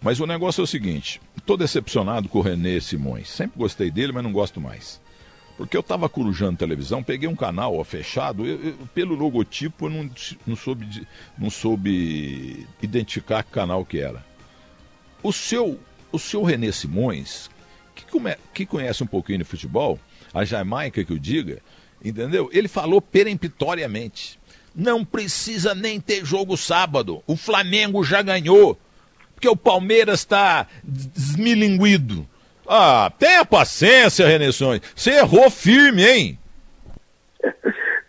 Mas o negócio é o seguinte, estou decepcionado com o René Simões. Sempre gostei dele, mas não gosto mais. Porque eu estava corujando televisão, peguei um canal fechado, pelo logotipo eu não soube identificar que canal que era. O seu René Simões, que conhece um pouquinho de futebol, a Jamaica que eu diga, entendeu? Ele falou peremptoriamente, não precisa nem ter jogo sábado, o Flamengo já ganhou, porque o Palmeiras está desmilinguido. Ah, tenha paciência, René Simões. Você errou firme, hein?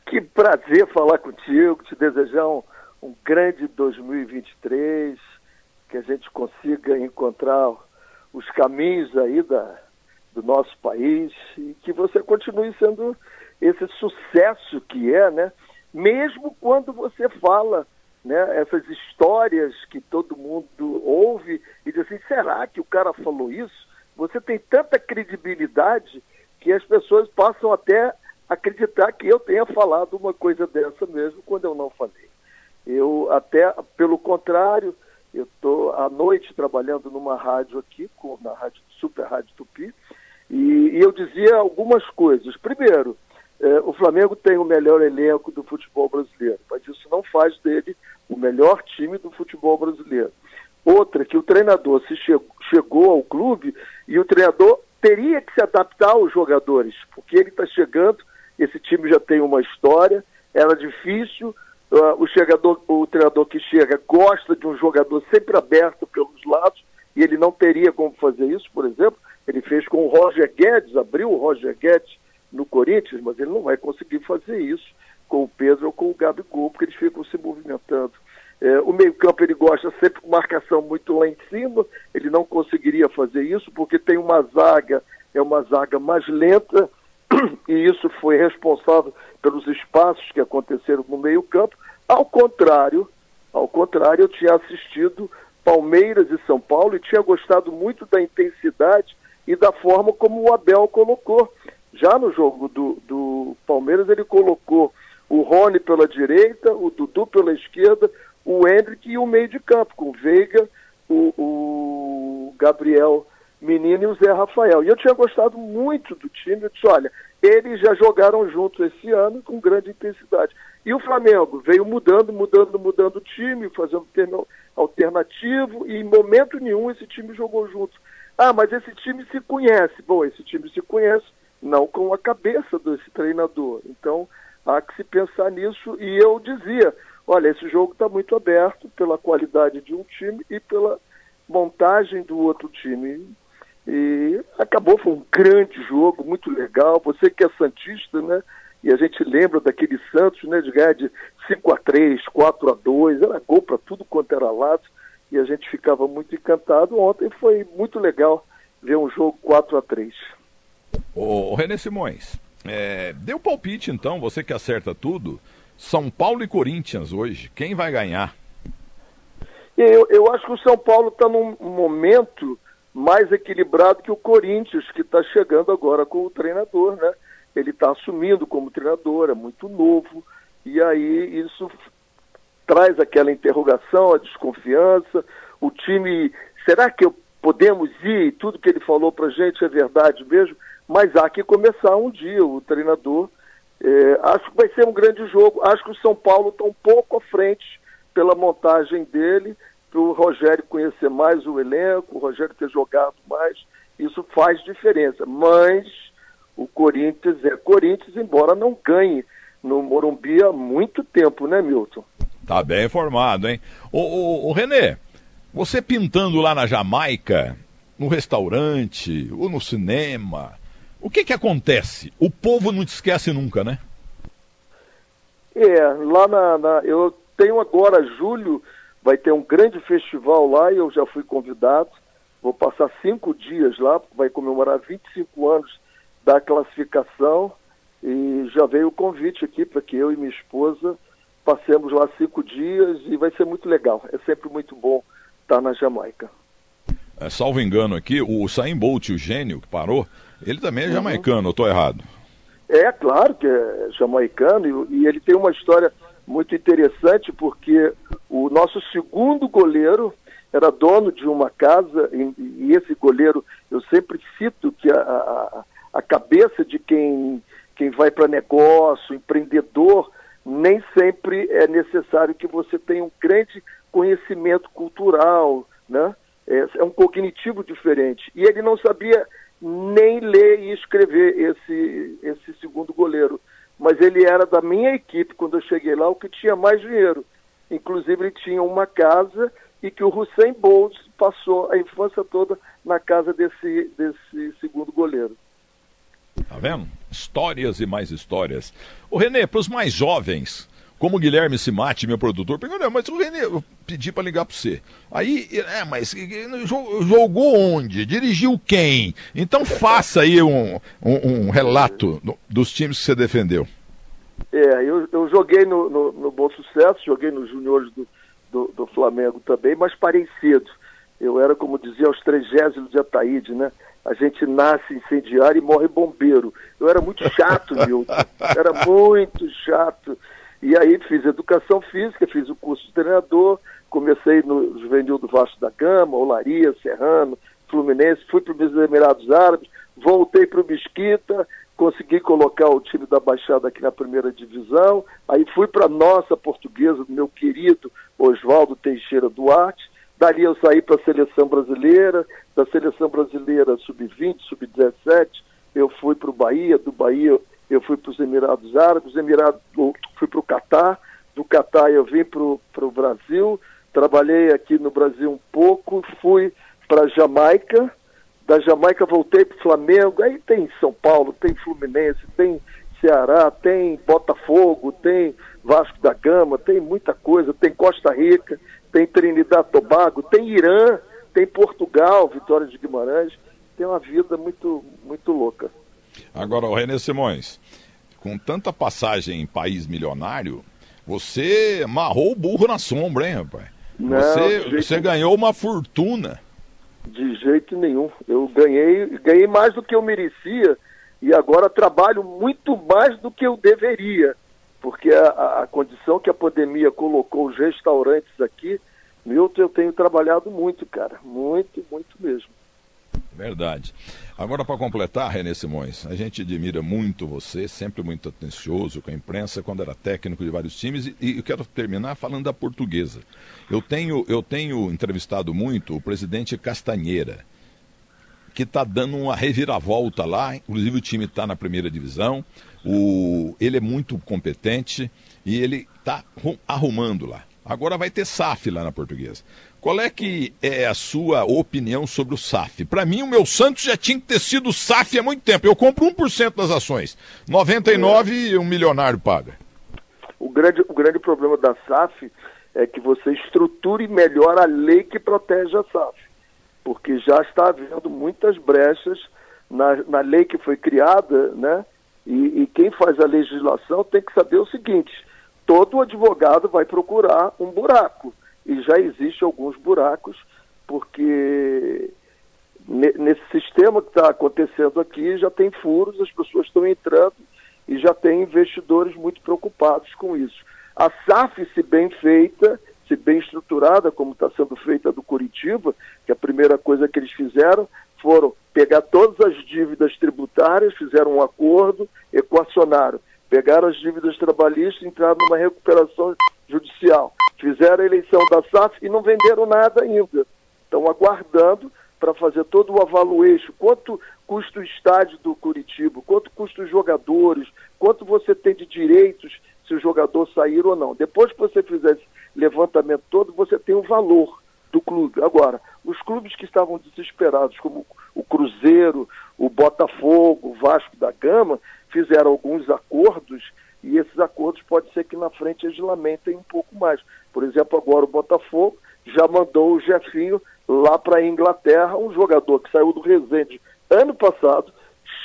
Que prazer falar contigo, te desejar um grande 2023, que a gente consiga encontrar os caminhos aí do nosso país e que você continue sendo esse sucesso que é, né? Mesmo quando você fala, né, essas histórias que todo mundo ouve e diz assim, será que o cara falou isso? Você tem tanta credibilidade que as pessoas passam até a acreditar que eu tenha falado uma coisa dessa mesmo, quando eu não falei. Eu até, pelo contrário, eu estou à noite trabalhando numa rádio aqui, na rádio Super Rádio Tupi, e eu dizia algumas coisas. Primeiro, o Flamengo tem o melhor elenco do futebol brasileiro, mas isso não faz dele o melhor time do futebol brasileiro. Outra, que o treinador chegou ao clube e o treinador teria que se adaptar aos jogadores, porque ele está chegando, esse time já tem uma história, era difícil, o treinador que chega gosta de um jogador sempre aberto pelos lados, e ele não teria como fazer isso, por exemplo, ele fez com o Roger Guedes, abriu o Roger Guedes no Corinthians, mas ele não vai conseguir fazer isso com o Pedro ou com o Gabigol, porque eles ficam se movimentando. O meio-campo ele gosta sempre de marcação muito lá em cima, ele não conseguiria fazer isso porque tem uma zaga mais lenta e isso foi responsável pelos espaços que aconteceram no meio-campo. Ao contrário, eu tinha assistido Palmeiras e São Paulo e tinha gostado muito da intensidade e da forma como o Abel colocou. Já no jogo do Palmeiras ele colocou o Rony pela direita, o Dudu pela esquerda, o Hendrick e o meio de campo, com o Veiga, o Gabriel Menino e o Zé Rafael. E eu tinha gostado muito do time, eu disse, olha, eles já jogaram juntos esse ano com grande intensidade. E o Flamengo veio mudando o time, fazendo termo alternativo, e em momento nenhum esse time jogou junto. Ah, mas esse time se conhece. Bom, esse time se conhece, não com a cabeça desse treinador. Então, há que se pensar nisso, e eu dizia, olha, esse jogo está muito aberto pela qualidade de um time e pela montagem do outro time. E acabou, foi um grande jogo, muito legal. Você que é santista, né? E a gente lembra daquele Santos, né? De ganhar de 5-3, 4-2, era gol para tudo quanto era lado. E a gente ficava muito encantado. Ontem foi muito legal ver um jogo 4-3. Ô René Simões, deu palpite então, você que acerta tudo. São Paulo e Corinthians hoje, quem vai ganhar? Eu acho que o São Paulo está num momento mais equilibrado que o Corinthians, que está chegando agora com o treinador, né? Ele está assumindo como treinador, é muito novo, e aí isso traz aquela interrogação, a desconfiança, o time, será que podemos ir? Tudo que ele falou para a gente é verdade mesmo, mas há que começar um dia, o treinador. Acho que vai ser um grande jogo. Acho que o São Paulo está um pouco à frente pela montagem dele, para o Rogério conhecer mais o elenco, o Rogério ter jogado mais, isso faz diferença. Mas o Corinthians é Corinthians, embora não ganhe no Morumbi há muito tempo, né, Milton? Tá bem informado, hein? Ô René, você pintando lá na Jamaica, no restaurante ou no cinema, o que acontece? O povo não te esquece nunca, né? Lá eu tenho agora, julho, vai ter um grande festival lá e eu já fui convidado. Vou passar 5 dias lá, vai comemorar 25 anos da classificação e já veio o convite aqui para que eu e minha esposa passemos lá 5 dias e vai ser muito legal. É sempre muito bom estar na Jamaica. Salvo engano aqui, o Usain Bolt, o gênio que parou, ele também é jamaicano, eu estou errado? É, claro que é jamaicano e ele tem uma história muito interessante porque o nosso segundo goleiro, era dono de uma casa, e esse goleiro, eu sempre cito que a cabeça de quem vai para negócio, empreendedor, nem sempre é necessário que você tenha um grande conhecimento cultural, né? É um cognitivo diferente. E ele não sabia nem ler e escrever, esse segundo goleiro. Mas ele era da minha equipe, quando eu cheguei lá, o que tinha mais dinheiro. Inclusive, ele tinha uma casa e que o Usain Bolt passou a infância toda na casa desse segundo goleiro. Tá vendo? Histórias e mais histórias. Ô Renê, para os mais jovens, como o Guilherme Simati, meu produtor, perguntou, mas o Renê, eu pedi para ligar para você. Aí, mas jogou onde? Dirigiu quem? Então faça aí um relato dos times que você defendeu. Eu joguei no Bom Sucesso, joguei nos juniores do Flamengo também, mas parei cedo. Eu era, como dizia, aos 30 de Ataíde, né? A gente nasce incendiário e morre bombeiro. Eu era muito chato, Milton. Era muito chato. E aí fiz educação física, fiz o curso de treinador, comecei no juvenil do Vasco da Gama, Olaria, Serrano, Fluminense, fui para os Emirados Árabes, voltei para o Mesquita, consegui colocar o time da Baixada aqui na primeira divisão, aí fui para a nossa Portuguesa, do meu querido Oswaldo Teixeira Duarte, dali eu saí para a Seleção Brasileira, da Seleção Brasileira Sub-20, Sub-17, eu fui para o Bahia, do Bahia eu fui para os Emirados Árabes, fui para o Catar, do Catar eu vim para o Brasil, trabalhei aqui no Brasil um pouco, fui para a Jamaica, da Jamaica voltei para o Flamengo, aí tem São Paulo, tem Fluminense, tem Ceará, tem Botafogo, tem Vasco da Gama, tem muita coisa, tem Costa Rica, tem Trinidad e Tobago, tem Irã, tem Portugal, Vitória de Guimarães, tem uma vida muito, muito louca. Agora, o Renê Simões, com tanta passagem em país milionário, você amarrou o burro na sombra, hein, rapaz? Não, você ganhou uma fortuna. De jeito nenhum. Eu ganhei mais do que eu merecia e agora trabalho muito mais do que eu deveria, porque a condição que a pandemia colocou os restaurantes aqui, Milton, eu tenho trabalhado muito, cara. Muito, muito mesmo. Verdade. Agora, para completar, Renê Simões, a gente admira muito você, sempre muito atencioso com a imprensa, quando era técnico de vários times, e eu quero terminar falando da Portuguesa. Eu tenho entrevistado muito o presidente Castanheira, que está dando uma reviravolta lá, inclusive o time está na primeira divisão, ele é muito competente e ele está arrumando lá. Agora vai ter SAF lá na Portuguesa. Qual é que é a sua opinião sobre o SAF? Para mim, o meu Santos já tinha que ter sido SAF há muito tempo. Eu compro 1% das ações. 99% um milionário paga. O grande problema da SAF é que você estruture melhor a lei que protege a SAF. Porque já está havendo muitas brechas na lei que foi criada, né? E quem faz a legislação tem que saber o seguinte: todo advogado vai procurar um buraco. E já existem alguns buracos, porque nesse sistema que está acontecendo aqui já tem furos, as pessoas estão entrando e já tem investidores muito preocupados com isso. A SAF, se bem feita, se bem estruturada, como está sendo feita do Curitiba, que a primeira coisa que eles fizeram foram pegar todas as dívidas tributárias, fizeram um acordo, equacionaram. Pegaram as dívidas trabalhistas e entraram numa recuperação judicial. Fizeram a eleição da SAF e não venderam nada ainda. Estão aguardando para fazer todo o avaluation. Quanto custa o estádio do Curitiba? Quanto custa os jogadores? Quanto você tem de direitos se o jogador sair ou não? Depois que você fizer esse levantamento todo, você tem o valor do clube. Agora, os clubes que estavam desesperados, como o Cruzeiro, o Botafogo, o Vasco da Gama, fizeram alguns acordos e esses acordos pode ser que na frente eles lamentem um pouco mais. Por exemplo, agora o Botafogo já mandou o Jefinho lá para a Inglaterra, um jogador que saiu do Resende ano passado,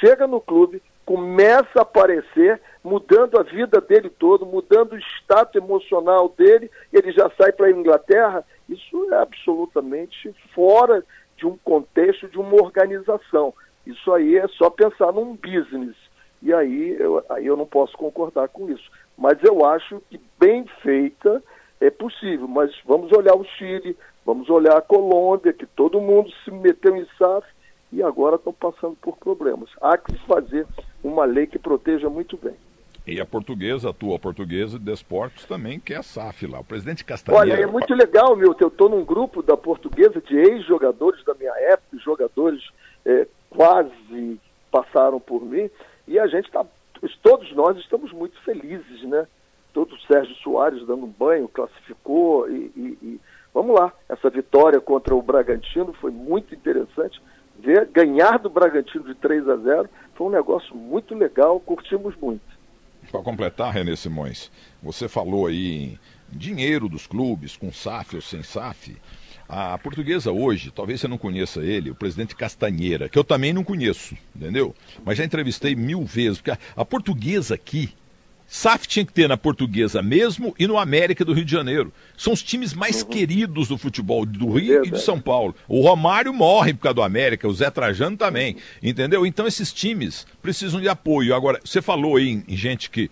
chega no clube, começa a aparecer, mudando a vida dele todo, mudando o status emocional dele, ele já sai para a Inglaterra. Isso é absolutamente fora de um contexto, de uma organização. Isso aí é só pensar num business. E aí eu não posso concordar com isso. Mas eu acho que bem feita é possível. Mas vamos olhar o Chile, Vamos olhar a Colômbia, que todo mundo se meteu em SAF e agora estão passando por problemas. Há que se fazer uma lei que proteja muito bem. E a portuguesa, a tua portuguesa de Desportos também, que é a SAF lá. O presidente Castanheira... Olha, é muito legal, Milton. Eu estou num grupo da portuguesa de ex-jogadores da minha época, jogadores quase passaram por mim, e a gente está, todos nós estamos muito felizes, né? Todo o Sérgio Soares dando um banho, classificou e vamos lá. Essa vitória contra o Bragantino foi muito interessante. Ganhar do Bragantino de 3-0 foi um negócio muito legal, curtimos muito. Para completar, René Simões, você falou aí em dinheiro dos clubes, com SAF ou sem SAF. A portuguesa hoje, talvez você não conheça ele, o presidente Castanheira, que eu também não conheço, entendeu? Mas já entrevistei 1000 vezes, porque a portuguesa aqui, SAF tinha que ter na portuguesa mesmo e no América do Rio de Janeiro. São os times mais queridos do futebol do Rio e de São Paulo. O Romário morre por causa do América, o Zé Trajano também, entendeu? Então esses times precisam de apoio. Agora, você falou aí em gente que,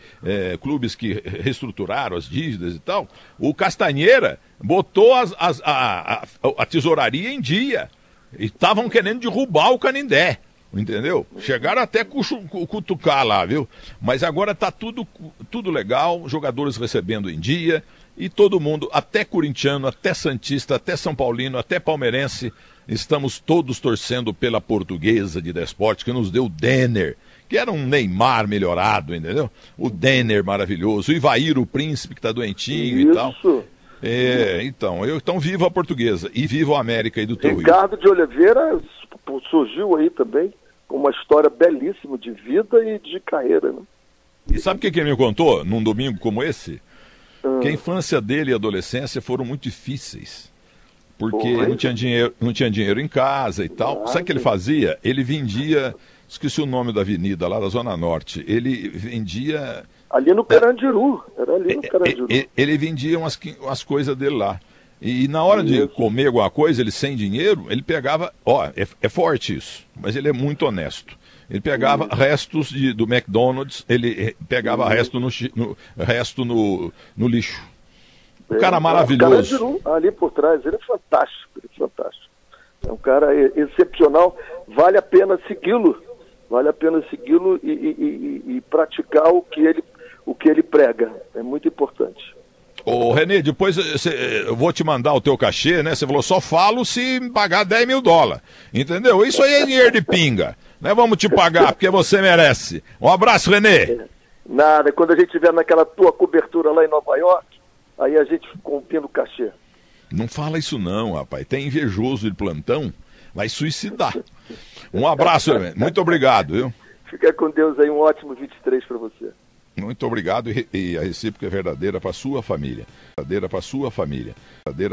clubes que reestruturaram as dívidas e tal, o Castanheira botou a tesouraria em dia e estavam querendo derrubar o Canindé. Entendeu? Chegaram até cutucar lá, viu? Mas agora tá tudo legal, jogadores recebendo em dia e todo mundo, até corintiano, até santista, até São Paulino, até palmeirense, estamos todos torcendo pela portuguesa de Desportes, que nos deu o Denner, que era um Neymar melhorado, entendeu? O Denner maravilhoso, o Ivair, o príncipe que tá doentinho. Isso. E tal. Então viva a portuguesa e viva o América aí do teu Ricardo de Oliveira surgiu aí também com uma história belíssima de vida e de carreira, né? E sabe o que ele me contou num domingo como esse? Que a infância dele e a adolescência foram muito difíceis. Porque não tinha dinheiro em casa e tal. Sabe o que ele fazia? Ele vendia, esqueci o nome da avenida lá da Zona Norte. Ele vendia... Ali no Carandiru, era ali no Carandiru. Ele vendia umas coisas dele lá. E na hora de comer alguma coisa, ele sem dinheiro, ele pegava... é forte isso, mas ele é muito honesto. Ele pegava restos do McDonald's, ele pegava resto no lixo. Um cara maravilhoso. O Carandiru, ali por trás, ele é fantástico, É um cara excepcional, vale a pena segui-lo. Vale a pena segui-lo e praticar o que ele prega. É muito importante. Ô Renê, depois eu vou te mandar o teu cachê, né? Você falou, só falo se pagar $10 mil. Entendeu? Isso aí é dinheiro de pinga. Né? Vamos te pagar, porque você merece. Um abraço, Renê. Nada, quando a gente estiver naquela tua cobertura lá em Nova York, aí a gente combina o cachê. Não fala isso não, rapaz. Tem invejoso de plantão, vai suicidar. Um abraço, Renê. Muito obrigado, viu? Fica com Deus aí, um ótimo 23 para você. Muito obrigado e a recíproca é verdadeira para sua família. Verdadeira para sua família. Verdadeira